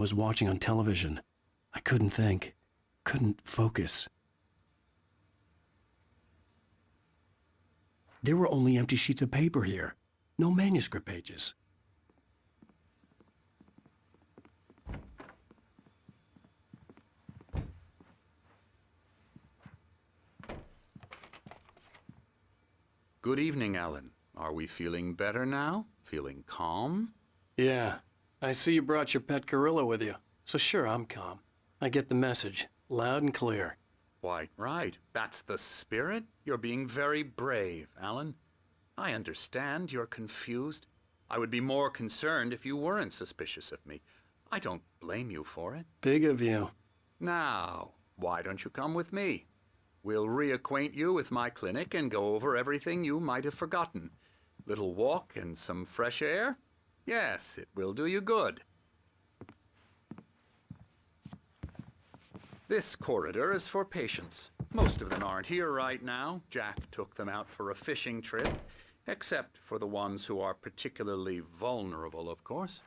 Was watching on television. I couldn't think. Couldn't focus. There were only empty sheets of paper here. No manuscript pages. Good evening, Alan. Are we feeling better now? Feeling calm? Yeah. I see you brought your pet gorilla with you. So sure, I'm calm. I get the message. Loud and clear. Quite right. That's the spirit. You're being very brave, Alan. I understand you're confused. I would be more concerned if you weren't suspicious of me. I don't blame you for it. Big of you. Now, why don't you come with me? We'll reacquaint you with my clinic and go over everything you might have forgotten. Little walk and some fresh air? Yes, it will do you good. This corridor is for patients. Most of them aren't here right now. Jack took them out for a fishing trip, except for the ones who are particularly vulnerable, of course.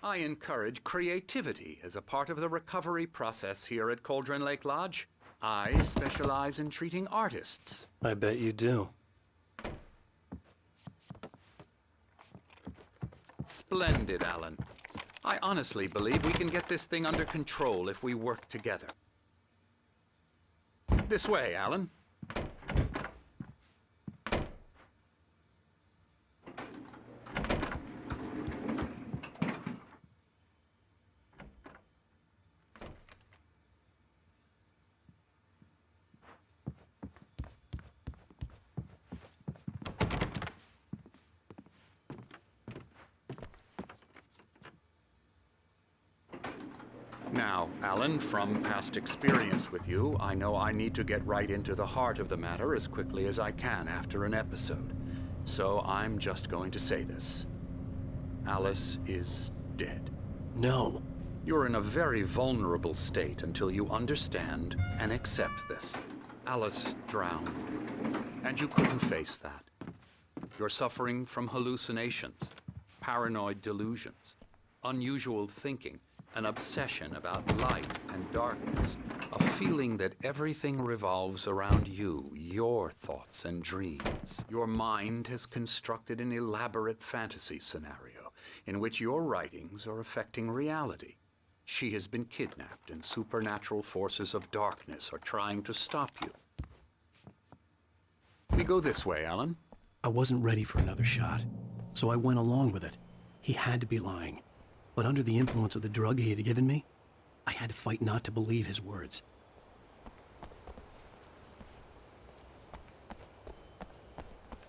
I encourage creativity as a part of the recovery process here at Cauldron Lake Lodge. I specialize in treating artists. I bet you do. Splendid, Alan. I honestly believe we can get this thing under control if we work together. This way, Alan. Now, Alan, from past experience with you, I know I need to get right into the heart of the matter as quickly as I can after an episode. So I'm just going to say this. Alice is dead. No. You're in a very vulnerable state until you understand and accept this. Alice drowned, and you couldn't face that. You're suffering from hallucinations, paranoid delusions, unusual thinking, an obsession about light and darkness, a feeling that everything revolves around you, your thoughts and dreams. Your mind has constructed an elaborate fantasy scenario in which your writings are affecting reality. She has been kidnapped and supernatural forces of darkness are trying to stop you. We go this way, Alan. I wasn't ready for another shot, so I went along with it. He had to be lying. But under the influence of the drug he had given me, I had to fight not to believe his words.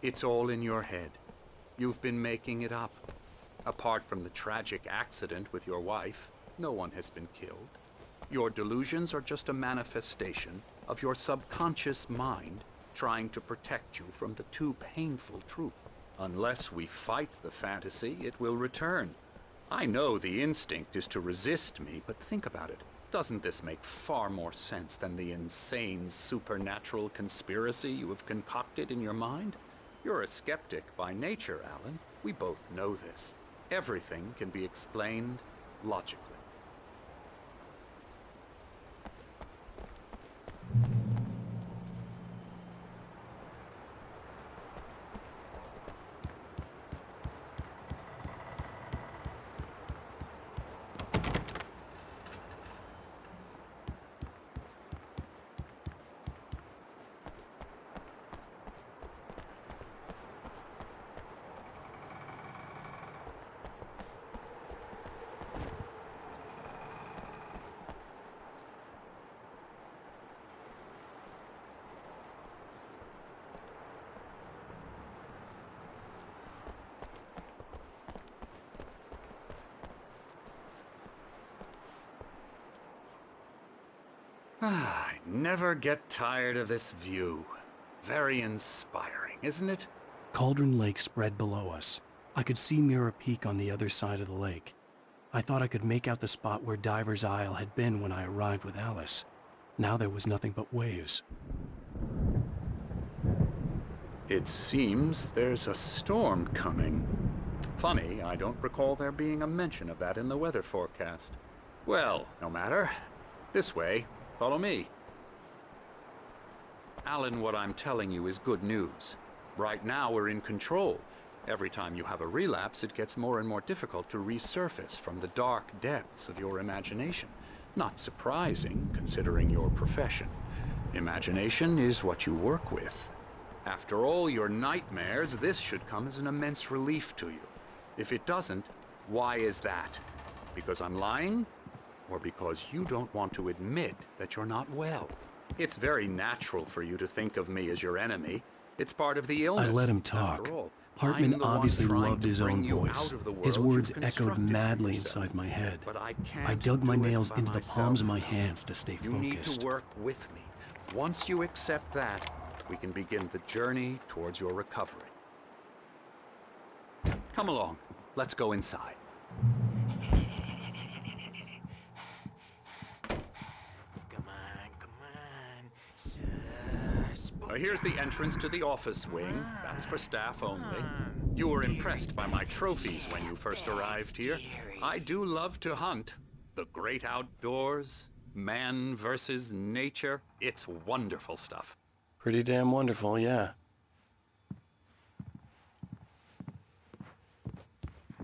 It's all in your head. You've been making it up. Apart from the tragic accident with your wife, no one has been killed. Your delusions are just a manifestation of your subconscious mind trying to protect you from the too painful truth. Unless we fight the fantasy, it will return. I know the instinct is to resist me, but think about it. Doesn't this make far more sense than the insane supernatural conspiracy you have concocted in your mind? You're a skeptic by nature, Alan. We both know this. Everything can be explained logically. I never get tired of this view. Very inspiring, isn't it? Cauldron Lake spread below us. I could see Mirror Peak on the other side of the lake. I thought I could make out the spot where Diver's Isle had been when I arrived with Alice. Now there was nothing but waves. It seems there's a storm coming. Funny, I don't recall there being a mention of that in the weather forecast. Well, no matter. This way. Follow me. Alan, what I'm telling you is good news. Right now we're in control. Every time you have a relapse, it gets more and more difficult to resurface from the dark depths of your imagination. Not surprising, considering your profession. Imagination is what you work with. After all your nightmares, this should come as an immense relief to you. If it doesn't, why is that? Because I'm lying? Or because you don't want to admit that you're not well? It's very natural for you to think of me as your enemy. It's part of the illness. I let him talk. After all, Hartman I'm the one obviously trying loved to his bring own you voice. out of the His world words you've echoed constructed for madly yourself. inside my head. But I can't I dug my do it nails by into the palms of my myself. hands to stay You need focused. to work with me. Once you accept that, we can begin the journey towards your recovery. Come along. Let's go inside. Come on. Here's the entrance to the office wing. That's for staff only. You were impressed by my trophies when you first arrived here. I do love to hunt. The great outdoors, man versus nature. It's wonderful stuff. Pretty damn wonderful, yeah.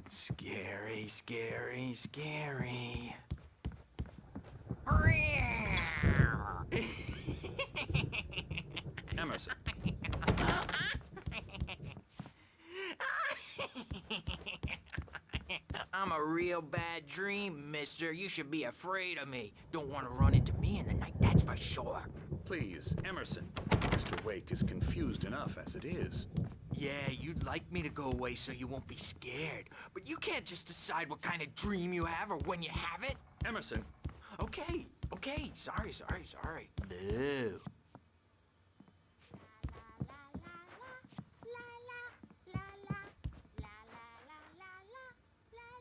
Scary. Emerson. I'm a real bad dream, mister. You should be afraid of me. Don't want to run into me in the night, that's for sure. Please, Emerson. Mr. Wake is confused enough as it is. Yeah, you'd like me to go away so you won't be scared. But you can't just decide what kind of dream you have or when you have it. Emerson. Okay. Sorry. Boo.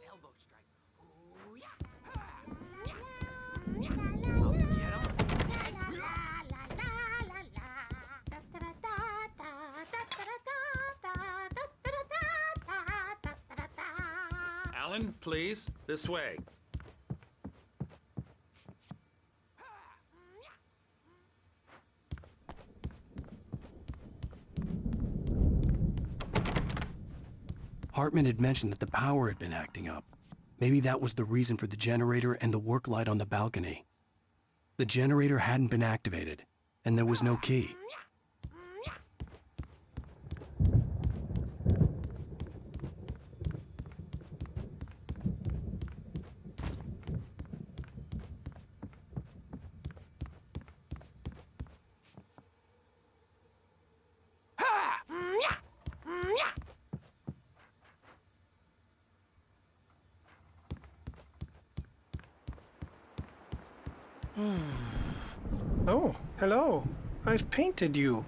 Elbow strike. Ooh, yeah. Ha. Yeah. I'll get him. Alan, please, this way. Hartman had mentioned that the power had been acting up. Maybe that was the reason for the generator and the work light on the balcony. The generator hadn't been activated, and there was no key. Oh, hello. I've painted you.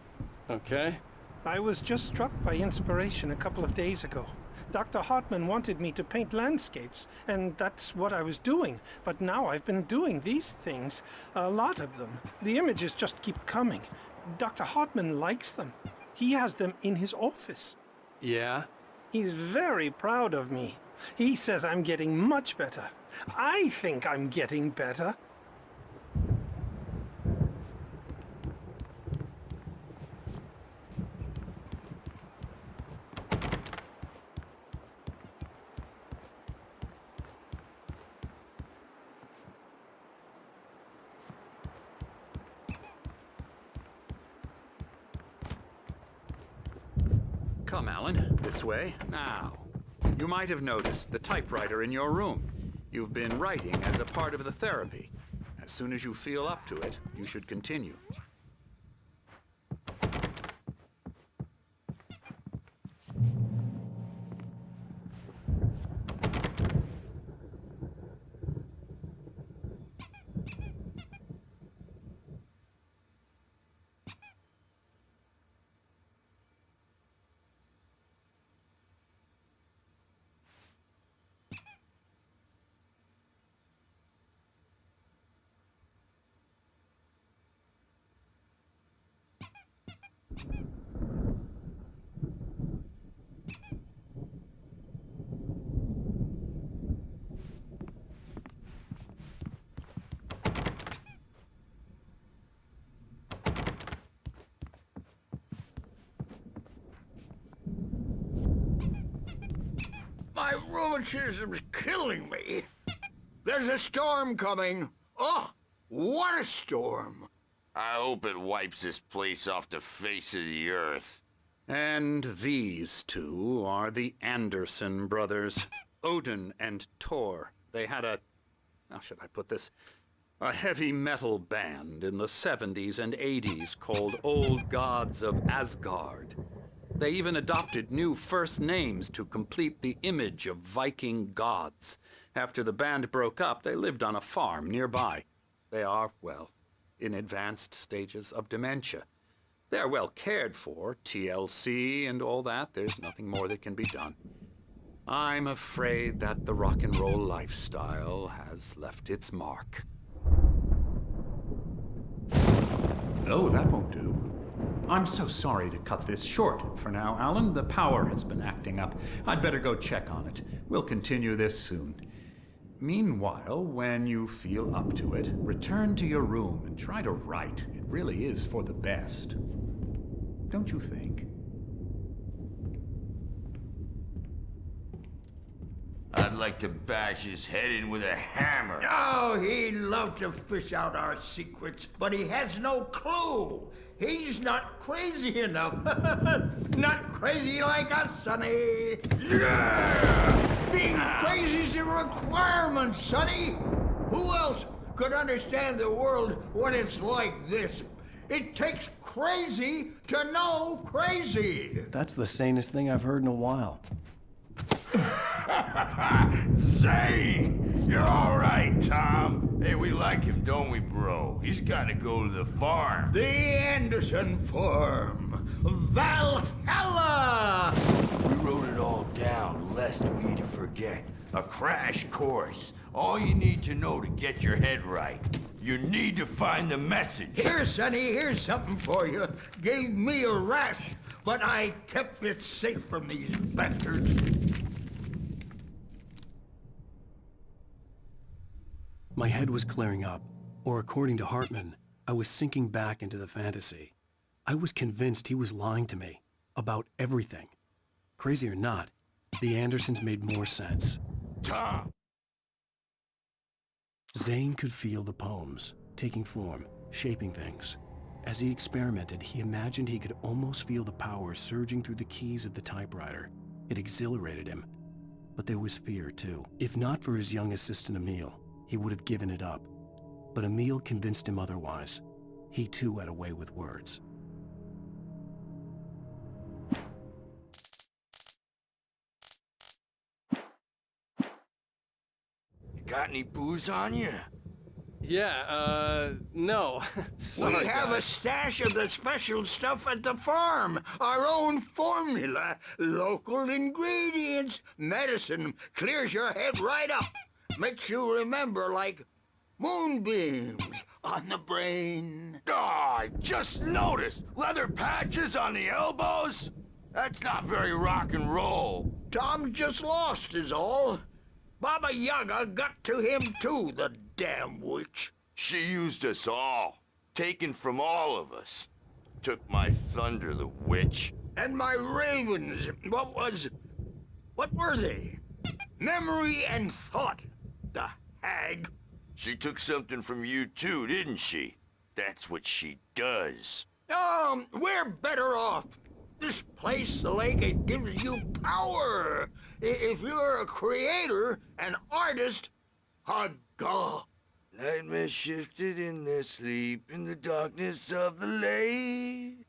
Okay. I was just struck by inspiration a couple of days ago. Dr. Hartman wanted me to paint landscapes, and that's what I was doing. But now I've been doing these things, a lot of them. The images just keep coming. Dr. Hartman likes them. He has them in his office. Yeah? He's very proud of me. He says I'm getting much better. I think I'm getting better. Come, Alan, this way. Now, you might have noticed the typewriter in your room. You've been writing as a part of the therapy. As soon as you feel up to it, you should continue. My rheumatism's killing me. There's a storm coming. Oh, what a storm. I hope it wipes this place off the face of the earth. And these two are the Anderson brothers, Odin and Thor. They had how should I put this? A heavy metal band in the 70s and 80s called Old Gods of Asgard. They even adopted new first names to complete the image of Viking gods. After the band broke up, they lived on a farm nearby. They are, well, in advanced stages of dementia. They're well cared for, TLC and all that. There's nothing more that can be done. I'm afraid that the rock and roll lifestyle has left its mark. Oh, that won't do. I'm so sorry to cut this short for now, Alan. The power has been acting up. I'd better go check on it. We'll continue this soon. Meanwhile, when you feel up to it, return to your room and try to write. It really is for the best. Don't you think? I'd like to bash his head in with a hammer. Oh, he'd love to fish out our secrets, but he has no clue. He's not crazy enough. Not crazy like us, Sonny. Yeah! Being crazy's a requirement, Sonny. Who else could understand the world when it's like this? It takes crazy to know crazy. That's the sanest thing I've heard in a while. Zane! You're all right, Tom. Hey, we like him, don't we, bro? He's got to go to the farm. The Anderson Farm. Valhalla! We wrote it all down, lest we'd forget. A crash course. All you need to know to get your head right. You need to find the message. Here, Sonny, here's something for you. Gave me a rash, but I kept it safe from these bastards. My head was clearing up, or according to Hartman, I was sinking back into the fantasy. I was convinced he was lying to me about everything. Crazy or not, the Andersons made more sense. Tom! Zane could feel the poems, taking form, shaping things. As he experimented, he imagined he could almost feel the power surging through the keys of the typewriter. It exhilarated him. But there was fear, too. If not for his young assistant Emil, he would have given it up. But Emil convinced him otherwise. He too had a way with words. You got any booze on you? Yeah, no. Sorry, We have a guys. stash of the special stuff at the farm. Our own formula. Local ingredients. Medicine clears your head right up. Makes you remember like moonbeams on the brain. Oh, I just noticed. Leather patches on the elbows? That's not very rock and roll. Tom just lost is all. Baba Yaga got to him too, the damn witch. She used us all. Taken from all of us. Took my thunder, the witch. And my ravens, what were they? Memory and thought, the hag. She took something from you too, didn't she? That's what she does. We're better off. This place, the lake, it gives you power. If you're a creator, an artist, a god. Nightmare shifted in their sleep in the darkness of the lake.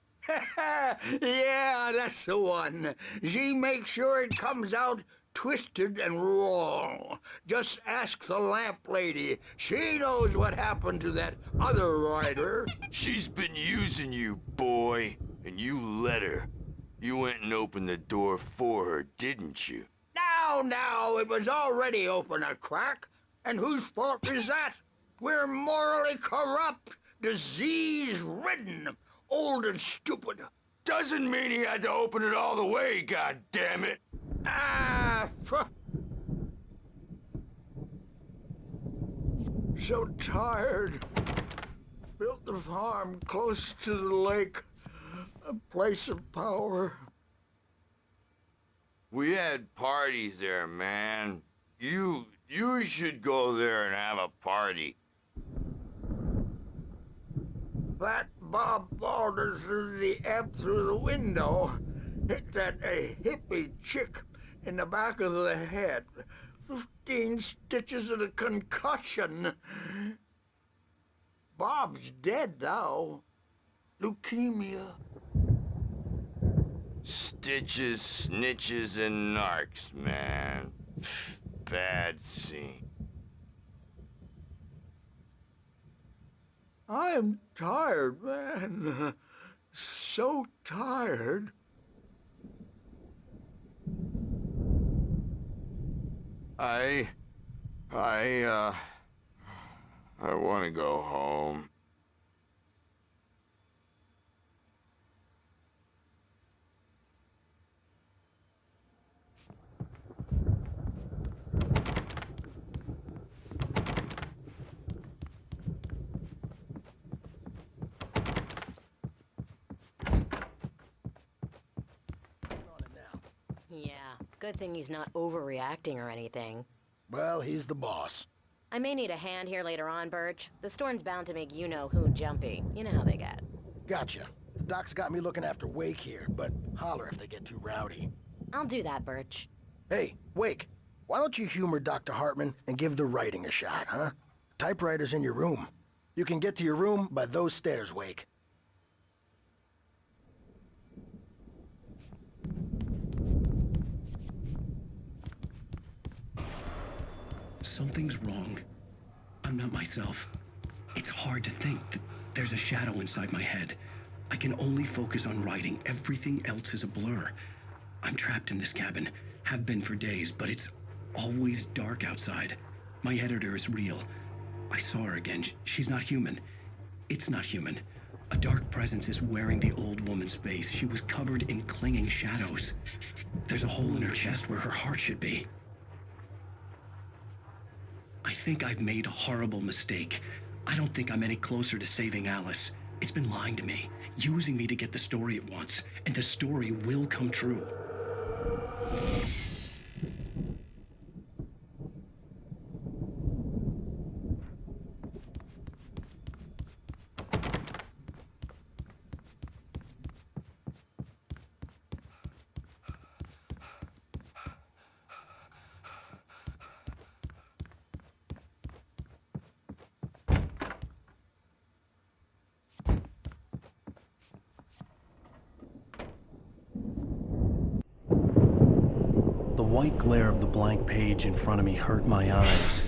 Yeah, that's the one. She makes sure it comes out twisted and wrong. Just ask the lamp lady. She knows what happened to that other rider. She's been using you, boy, and you let her. You went and opened the door for her, didn't you? Now, it was already open a crack. And whose fault is that? We're morally corrupt, disease-ridden, old and stupid. Doesn't mean he had to open it all the way, goddammit. So tired. Built the farm close to the lake. A place of power. We had parties there, man. You should go there and have a party. That Bob Balder threw the amp through the window. Hit that hippie chick in the back of the head. 15 stitches and a concussion. Bob's dead now. Leukemia. Stitches, snitches, and narcs, man. Bad scene. I am tired, man. So tired. I want to go home. Yeah, good thing he's not overreacting or anything. Well, he's the boss. I may need a hand here later on, Birch. The storm's bound to make you-know-who jumpy. You know how they get. Gotcha. The doc's got me looking after Wake here, but holler if they get too rowdy. I'll do that, Birch. Hey, Wake, why don't you humor Dr. Hartman and give the writing a shot, huh? Typewriter's in your room. You can get to your room by those stairs, Wake. Something's wrong. I'm not myself. It's hard to think that there's a shadow inside my head. I can only focus on writing. Everything else is a blur. I'm trapped in this cabin. Have been for days, but it's always dark outside. My editor is real. I saw her again. She's not human. It's not human. A dark presence is wearing the old woman's face. She was covered in clinging shadows. There's a hole in her chest where her heart should be. I think I've made a horrible mistake. I don't think I'm any closer to saving Alice. It's been lying to me, using me to get the story it wants, and the story will come true. The white glare of the blank page in front of me hurt my eyes.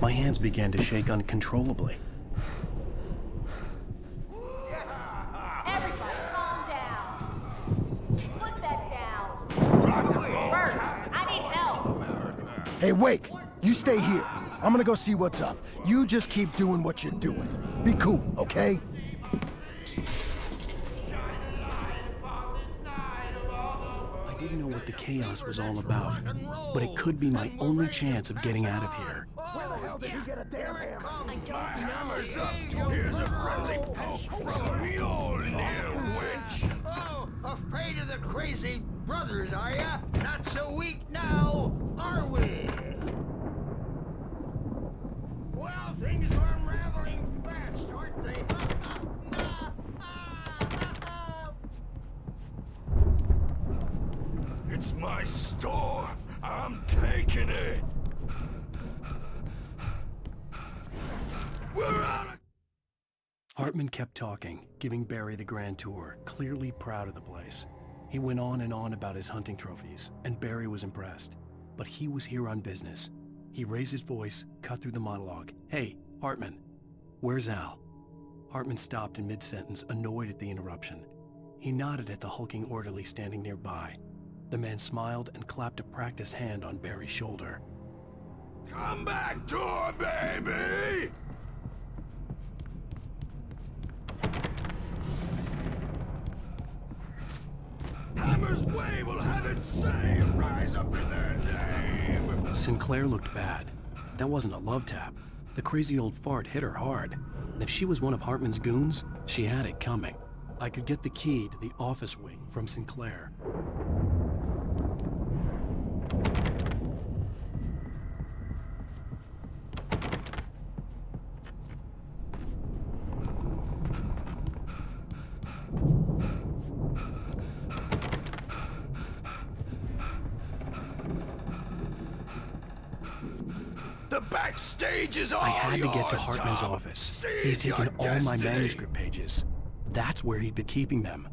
My hands began to shake uncontrollably. Everybody, calm down. Put that down. Bert, I need help. Hey, Wake, you stay here. I'm gonna go see what's up. You just keep doing what you're doing. Be cool, okay? I didn't know what the chaos was all about, but it could be my only chance of getting out of here. Where the hell did he get a damn hammer? I don't know. Hammer's up. Here's a friendly poke from me, old little witch. Oh, afraid of the crazy brothers, are ya? Not so weak now, are we? Well, things are unraveling fast, aren't they? It's my store. I'm taking it. We're out of... Hartman kept talking, giving Barry the grand tour, clearly proud of the place. He went on and on about his hunting trophies, and Barry was impressed. But he was here on business. He raised his voice, cut through the monologue. Hey, Hartman, where's Al? Hartman stopped in mid-sentence, annoyed at the interruption. He nodded at the hulking orderly standing nearby. The man smiled and clapped a practiced hand on Barry's shoulder. Come back to her, baby! Hammer's Way will have its say rise up in their name! Sinclair looked bad. That wasn't a love tap. The crazy old fart hit her hard, and if she was one of Hartman's goons, she had it coming. I could get the key to the office wing from Sinclair. The backstage is all I had to get to yours, Hartman's Tom. office. He had taken all my manuscript pages. That's where he'd been keeping them.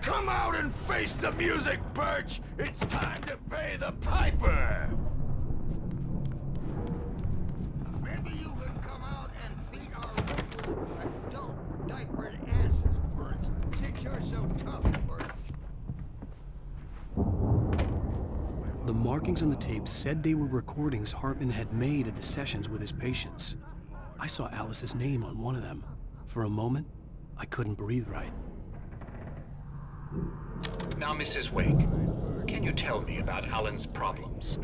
Come out and face the music, Birch! It's time to pay the piper! Maybe you could come out and beat our local adult diapered asses first, since you're so tough, Birch. The markings on the tape said they were recordings Hartman had made at the sessions with his patients. I saw Alice's name on one of them. For a moment, I couldn't breathe right. Now, Mrs. Wake, can you tell me about Alan's problems?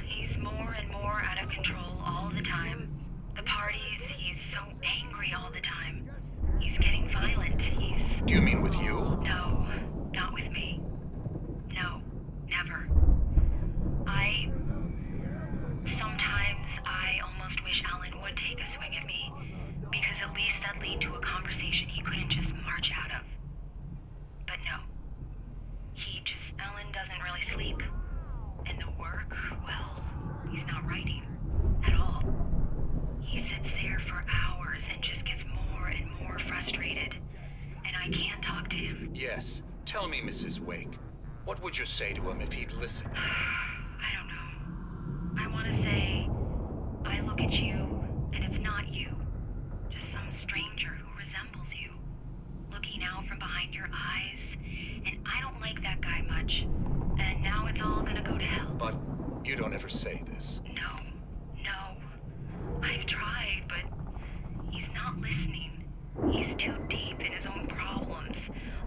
He's more and more out of control all the time. The parties, he's so angry all the time. He's getting violent. Do you mean with you? No, not with me. No, never. Sometimes I almost wish Alan would take a swing at me, because at least that'd lead to a conversation he couldn't just march out of. But no. Alan doesn't really sleep. And the work, well, he's not writing. At all. He sits there for hours and just gets more and more frustrated. And I can't talk to him. Yes. Tell me, Mrs. Wake, what would you say to him if he'd listen? I don't know. I want to say, I look at you, and it's not you. Just some stranger who resembles you. Looking out from behind your eyes. And I don't like that guy much. And now it's all gonna go to hell. But you don't ever say this. No. I've tried, but he's not listening. He's too deep in his own problems.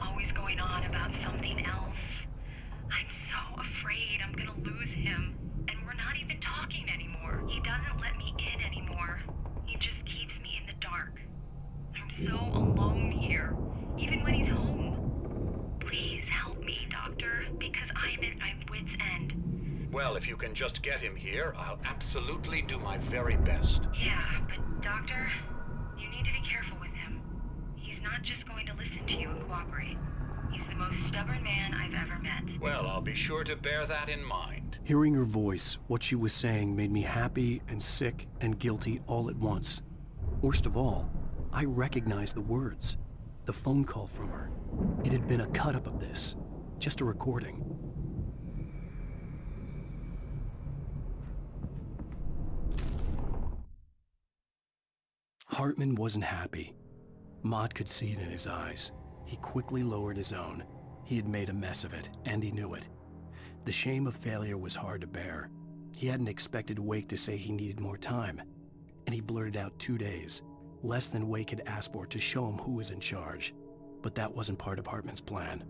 Always going on about something else. I'm so afraid I'm gonna lose him. And we're not even talking anymore. He doesn't let me in anymore. He just keeps me in the dark. I'm so alone here, even when he's home. Please help me, Doctor, because I'm at my wit's end. Well, if you can just get him here, I'll absolutely do my very best. Yeah, but Doctor, you need to be careful with him. He's not just going to listen to you and cooperate. He's the most stubborn man I've ever met. Well, I'll be sure to bear that in mind. Hearing her voice, what she was saying made me happy and sick and guilty all at once. Worst of all, I recognized the words. The phone call from her. It had been a cut-up of this. Just a recording. Hartman wasn't happy. Maud could see it in his eyes. He quickly lowered his own. He had made a mess of it, and he knew it. The shame of failure was hard to bear. He hadn't expected Wake to say he needed more time, and he blurted out 2 days, less than Wake had asked for to show him who was in charge. But that wasn't part of Hartman's plan.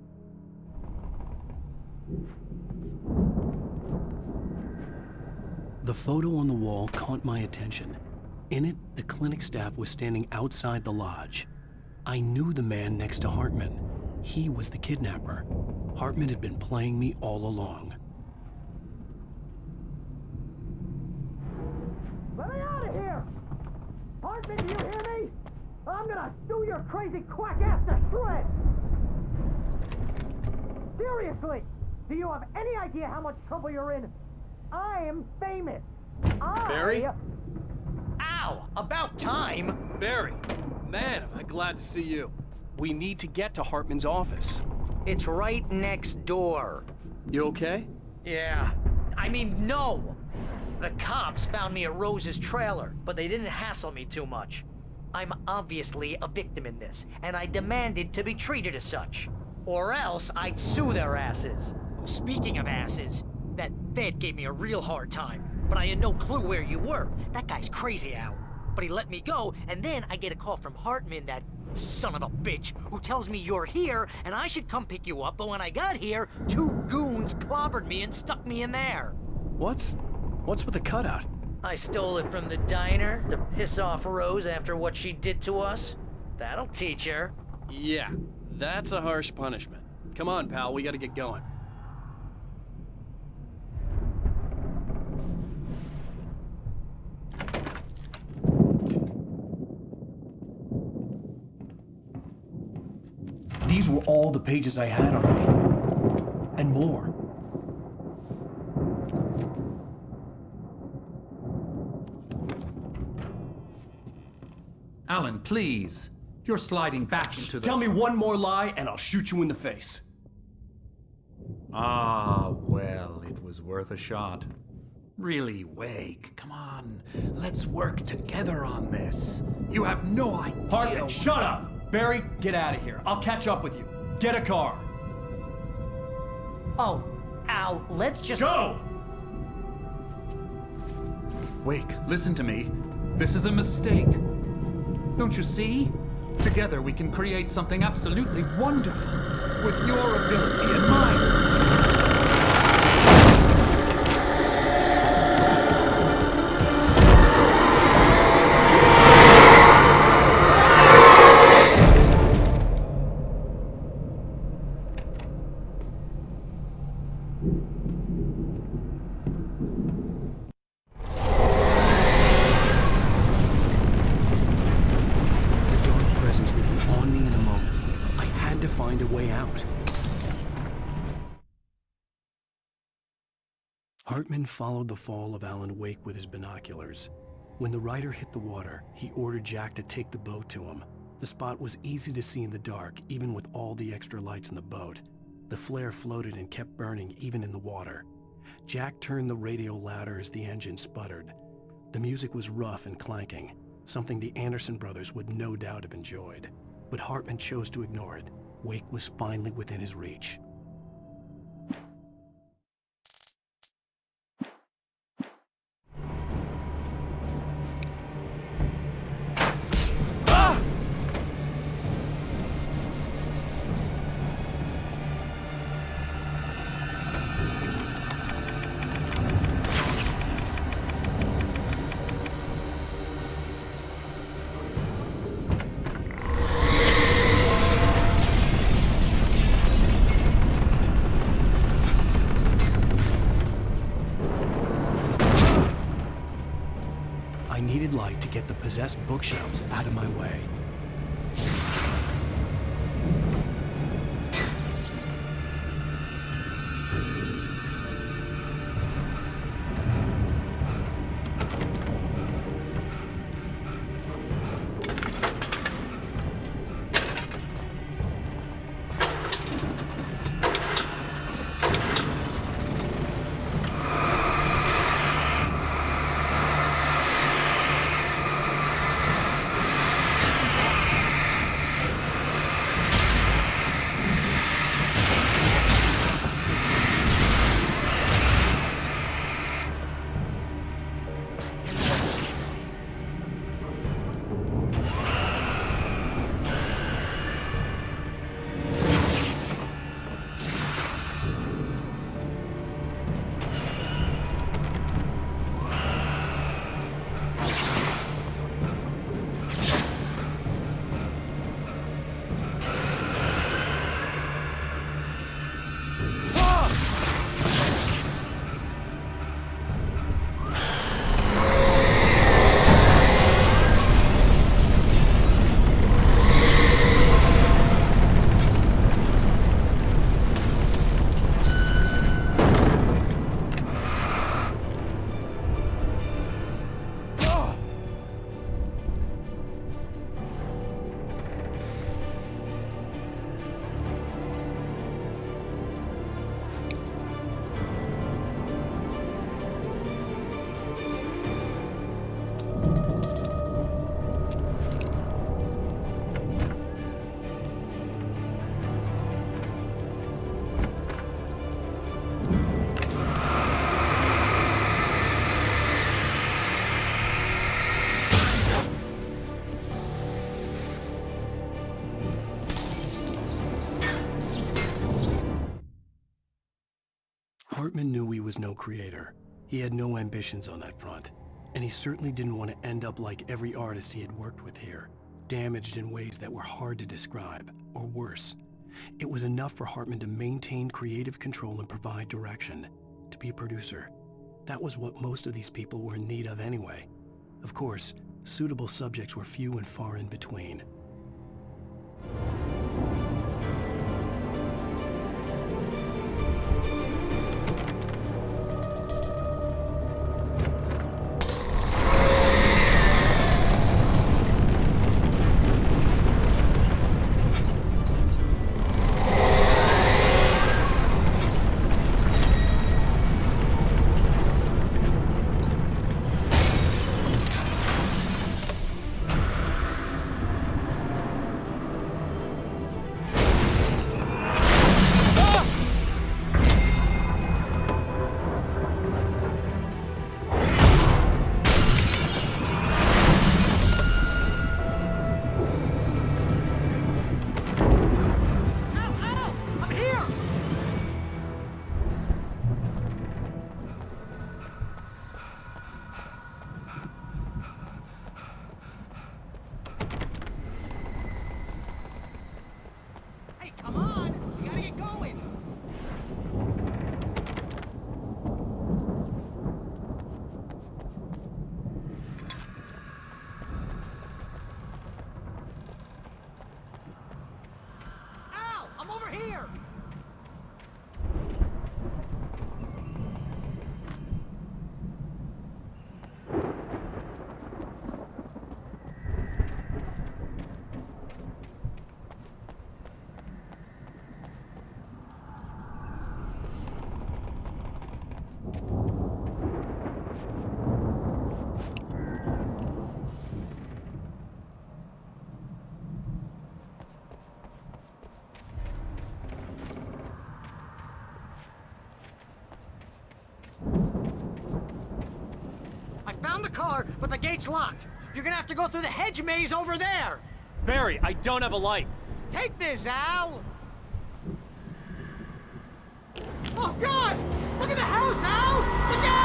The photo on the wall caught my attention. In it, the clinic staff was standing outside the lodge. I knew the man next to Hartman. He was the kidnapper. Hartman had been playing me all along. Let me out of here! Hartman, do you hear me? I'm gonna sue your crazy quack ass to shreds! Seriously! Do you have any idea how much trouble you're in? I am famous! Barry? Ow! About time! Barry, man, am I glad to see you. We need to get to Hartman's office. It's right next door. You okay? Yeah. I mean, no! The cops found me at Rose's trailer, but they didn't hassle me too much. I'm obviously a victim in this, and I demanded to be treated as such. Or else I'd sue their asses. Speaking of asses, that Fed gave me a real hard time, but I had no clue where you were. That guy's crazy out. But he let me go, and then I get a call from Hartman, that son of a bitch, who tells me you're here, and I should come pick you up, but when I got here, 2 goons clobbered me and stuck me in there. What's with the cutout? I stole it from the diner to piss off Rose after what she did to us. That'll teach her. Yeah, that's a harsh punishment. Come on, pal, we gotta get going. These were all the pages I had on me. And more. Alan, please. You're sliding back into the... Tell me one more lie and I'll shoot you in the face. Ah, well, it was worth a shot. Really, Wake, come on. Let's work together on this. You have no idea... Hartman, shut up! Barry, get out of here. I'll catch up with you. Get a car. Oh, Al, let's just... Go! Wake, listen to me. This is a mistake. Don't you see? Together we can create something absolutely wonderful. With your ability and mine. Hartman followed the fall of Alan Wake with his binoculars. When the rider hit the water, he ordered Jack to take the boat to him. The spot was easy to see in the dark, even with all the extra lights in the boat. The flare floated and kept burning even in the water. Jack turned the radio louder as the engine sputtered. The music was rough and clanking, something the Anderson brothers would no doubt have enjoyed. But Hartman chose to ignore it. Wake was finally within his reach. I needed light to get the possessed bookshelves out of my way. Hartman knew he was no creator. He had no ambitions on that front, and he certainly didn't want to end up like every artist he had worked with here, damaged in ways that were hard to describe, or worse. It was enough for Hartman to maintain creative control and provide direction, to be a producer. That was what most of these people were in need of anyway. Of course, suitable subjects were few and far in between. Found the car, but the gate's locked. You're gonna have to go through the hedge maze over there. Barry, I don't have a light. Take this, Al. Oh, God! Look at the house, Al! Look out!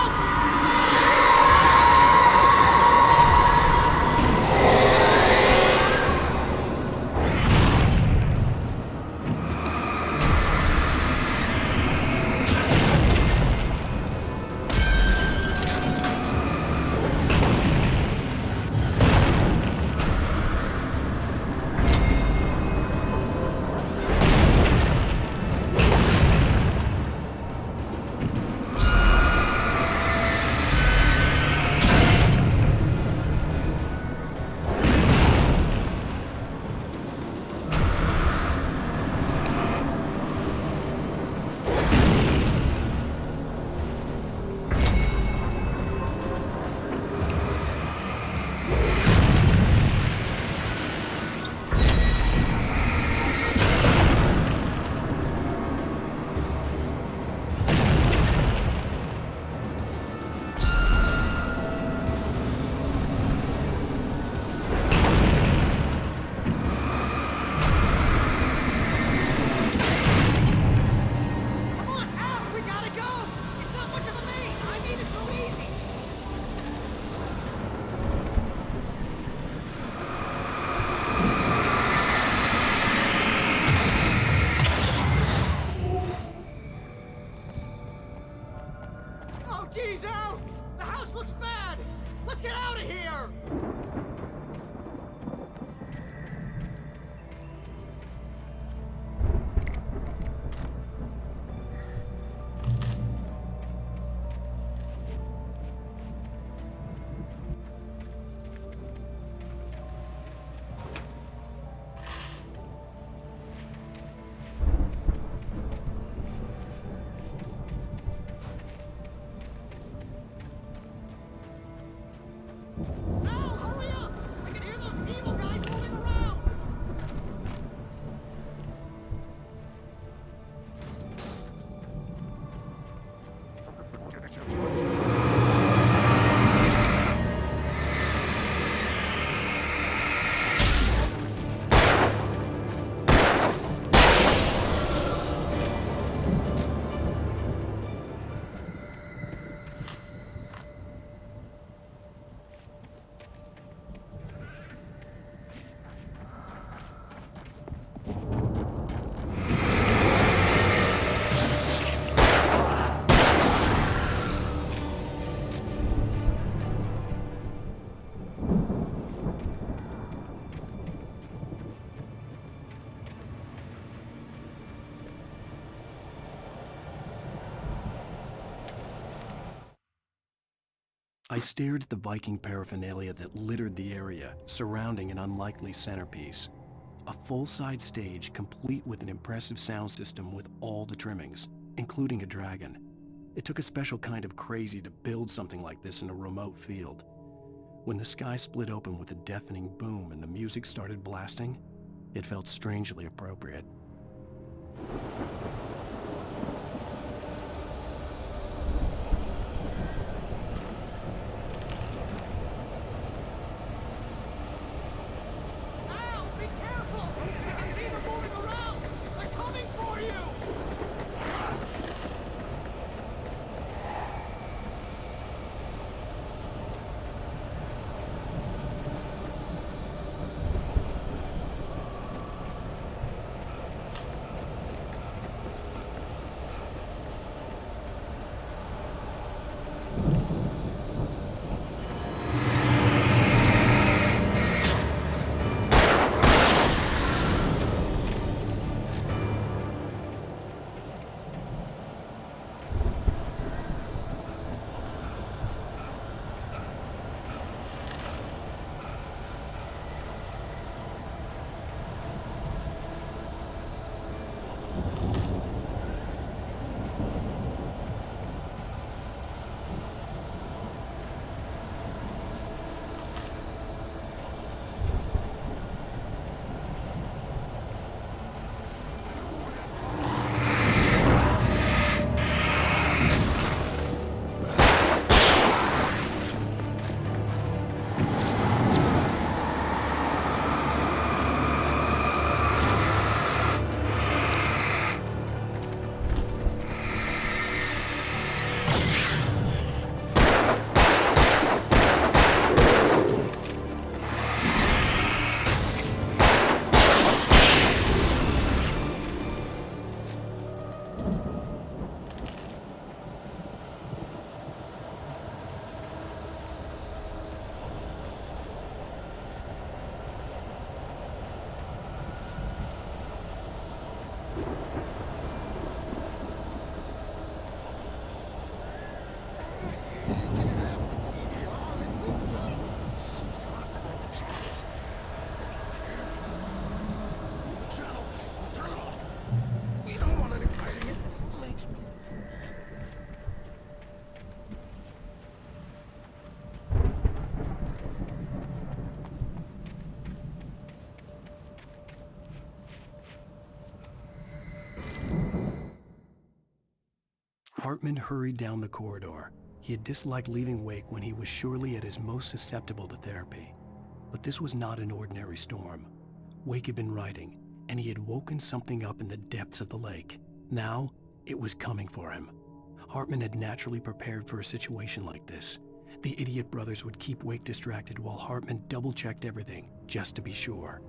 Jeez, Al! The house looks bad! Let's get out of here! Al, hurry up! I stared at the Viking paraphernalia that littered the area, surrounding an unlikely centerpiece. A full-size stage complete with an impressive sound system with all the trimmings, including a dragon. It took a special kind of crazy to build something like this in a remote field. When the sky split open with a deafening boom and the music started blasting, it felt strangely appropriate. Al, be careful! I can see them moving around! They're coming for you! Hartman hurried down the corridor. He had disliked leaving Wake when he was surely at his most susceptible to therapy. But this was not an ordinary storm. Wake had been writing, and he had woken something up in the depths of the lake. Now, it was coming for him. Hartman had naturally prepared for a situation like this. The idiot brothers would keep Wake distracted while Hartman double-checked everything, just to be sure.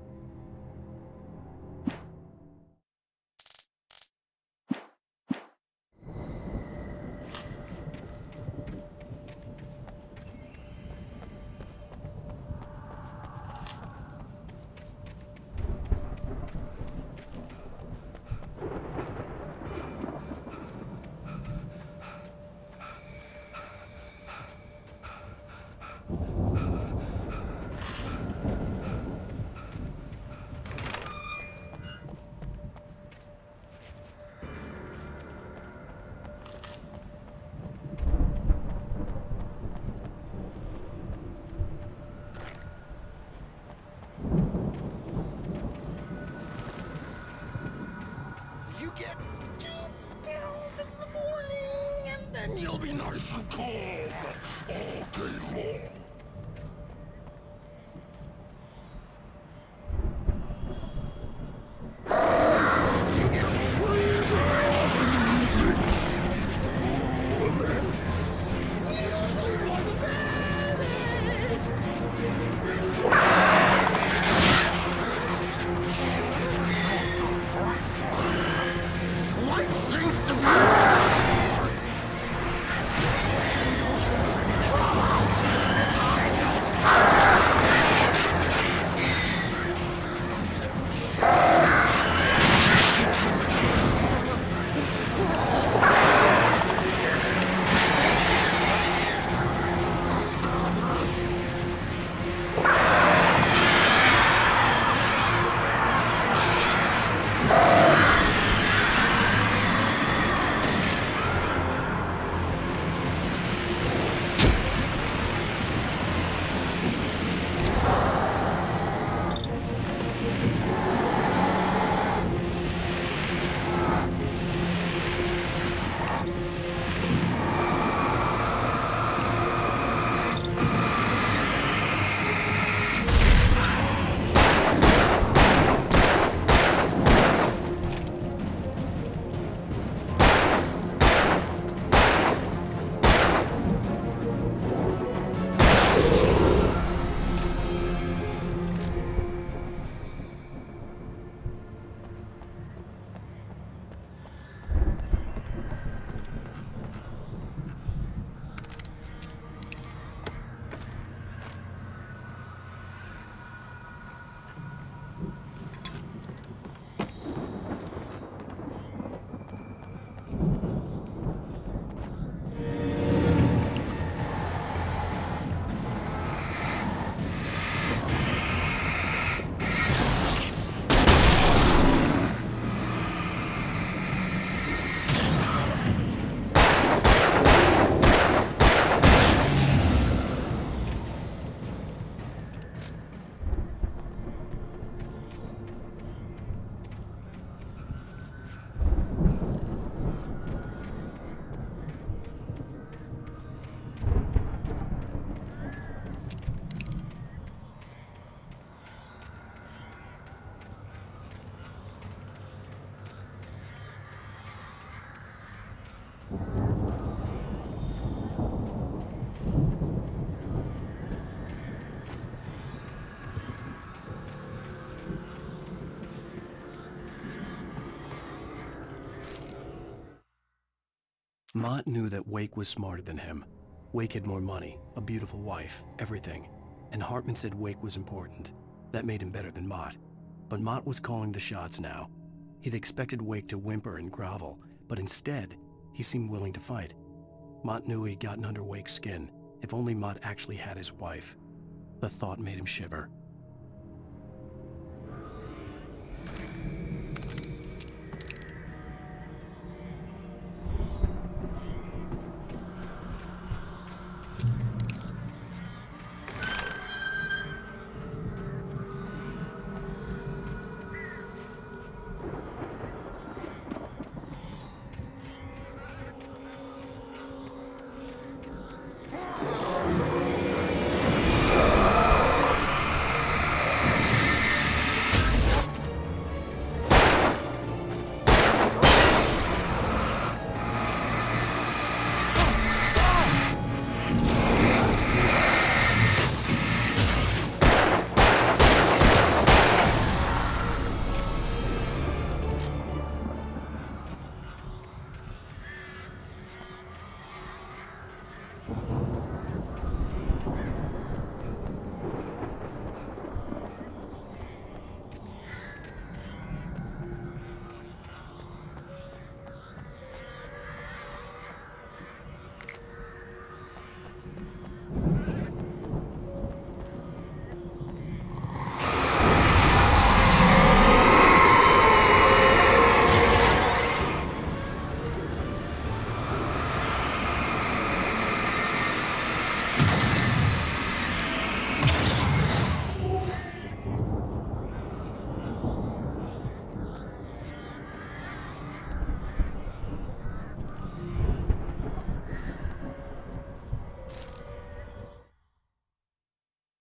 You get 2 pills in the morning, and then you'll be nice and calm all day long. Mott knew that Wake was smarter than him. Wake had more money, a beautiful wife, everything. And Hartman said Wake was important. That made him better than Mott. But Mott was calling the shots now. He'd expected Wake to whimper and grovel, but instead, he seemed willing to fight. Mott knew he'd gotten under Wake's skin. If only Mott actually had his wife. The thought made him shiver.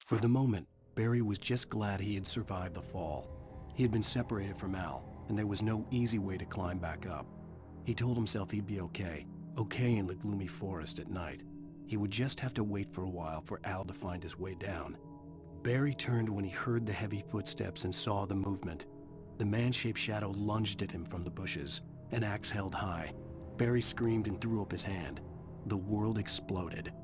For the moment, Barry was just glad he had survived the fall. He had been separated from Al, and there was no easy way to climb back up. He told himself he'd be okay in the gloomy forest at night. He would just have to wait for a while for Al to find his way down. Barry turned when he heard the heavy footsteps and saw the movement. The man-shaped shadow lunged at him from the bushes, an axe held high. Barry screamed and threw up his hand. The world exploded.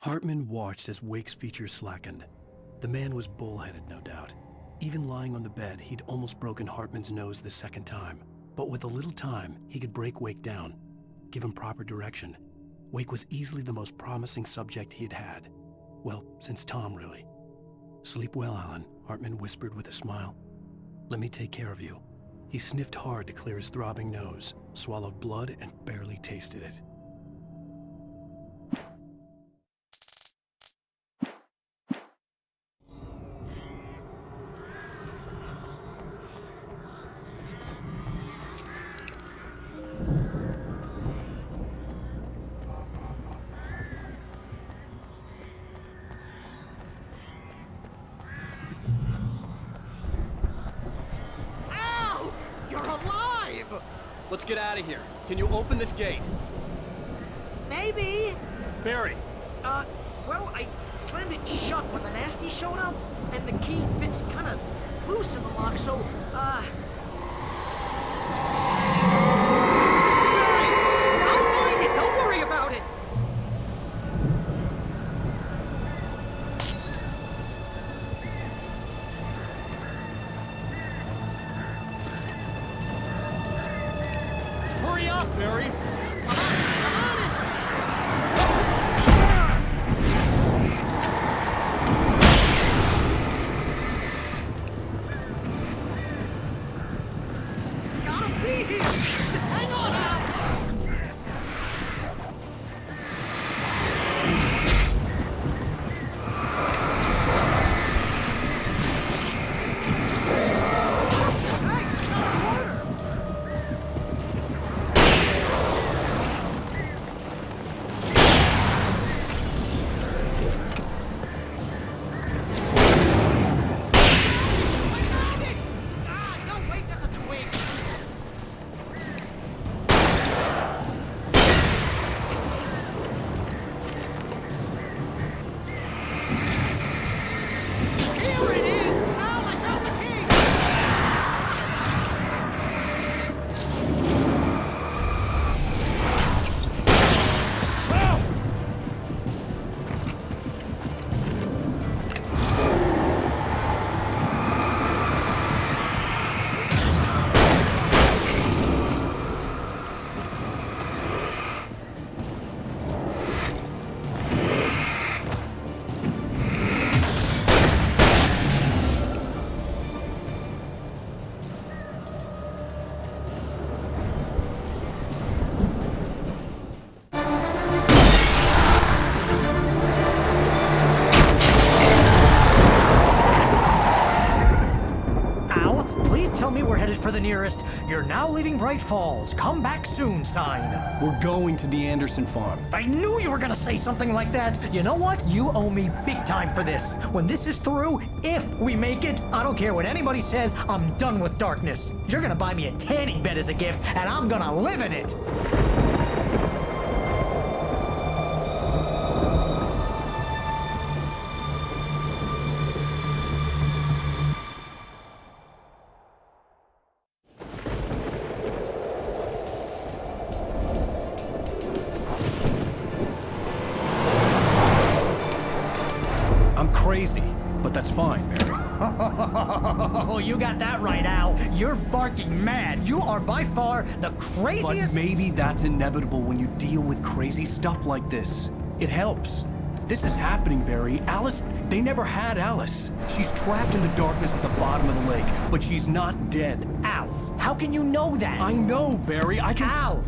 Hartman watched as Wake's features slackened. The man was bullheaded, no doubt. Even lying on the bed, he'd almost broken Hartman's nose the second time. But with a little time, he could break Wake down, give him proper direction. Wake was easily the most promising subject he'd had. Well, since Tom, really. "Sleep well, Alan," Hartman whispered with a smile. "Let me take care of you." He sniffed hard to clear his throbbing nose, swallowed blood, and barely tasted it. Let's get out of here. Can you open this gate? Maybe. Barry. Well, I slammed it shut when the nasty showed up, and the key fits kind of loose in the lock, so, Barry! I'll find it! Don't worry about it! Hurry up, Barry! I'm on it! It's gotta be here! Just hang on, Al! Hey, it's not a corner! I found it! Ah, no, wait, that's a twig. Here it is! Al, I found the key! Al, please tell me we're headed for the nearest "You're now leaving Bright Falls. Come back soon" sign. We're going to the Anderson farm. I knew you were gonna say something like that. You know what? You owe me big time for this. When this is through, if we make it, I don't care what anybody says, I'm done with darkness. You're gonna buy me a tanning bed as a gift, and I'm gonna live in it. I'm crazy, but that's fine, Barry. Oh, you got that right, Al. You're barking mad. You are by far the But craziest. maybe that's inevitable when you deal with crazy stuff like this. It helps. This is happening, Barry. Alice, they never had Alice. She's trapped in the darkness at the bottom of the lake, but she's not dead. Al, how can you know that? I know, Barry. I can... Al,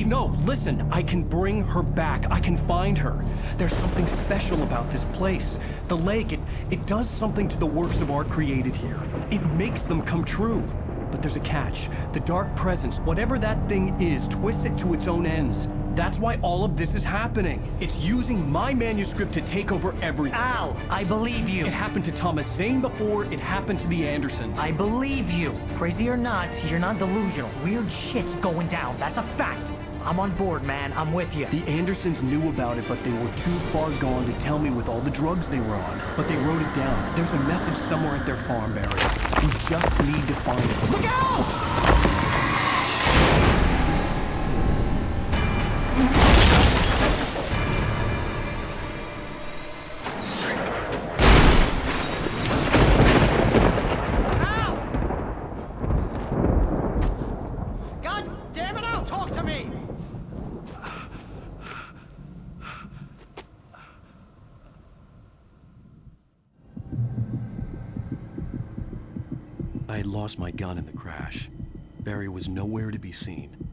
No, listen. I can bring her back. I can find her. There's something special about this place. The lake, it does something to the works of art created here. It makes them come true. But there's a catch. The dark presence, whatever that thing is, twists it to its own ends. That's why all of this is happening. It's using my manuscript to take over everything. Al, I believe you. It happened to Thomas Zane before, it happened to the Andersons. I believe you. Crazy or not, you're not delusional. Weird shit's going down. That's a fact. I'm on board, man. I'm with you. The Andersons knew about it, but they were too far gone to tell me with all the drugs they were on. But they wrote it down. There's a message somewhere at their farm, Barry. We just need to find it. Look out! God damn it, Al, talk to me! I had lost my gun in the crash. Barry was nowhere to be seen.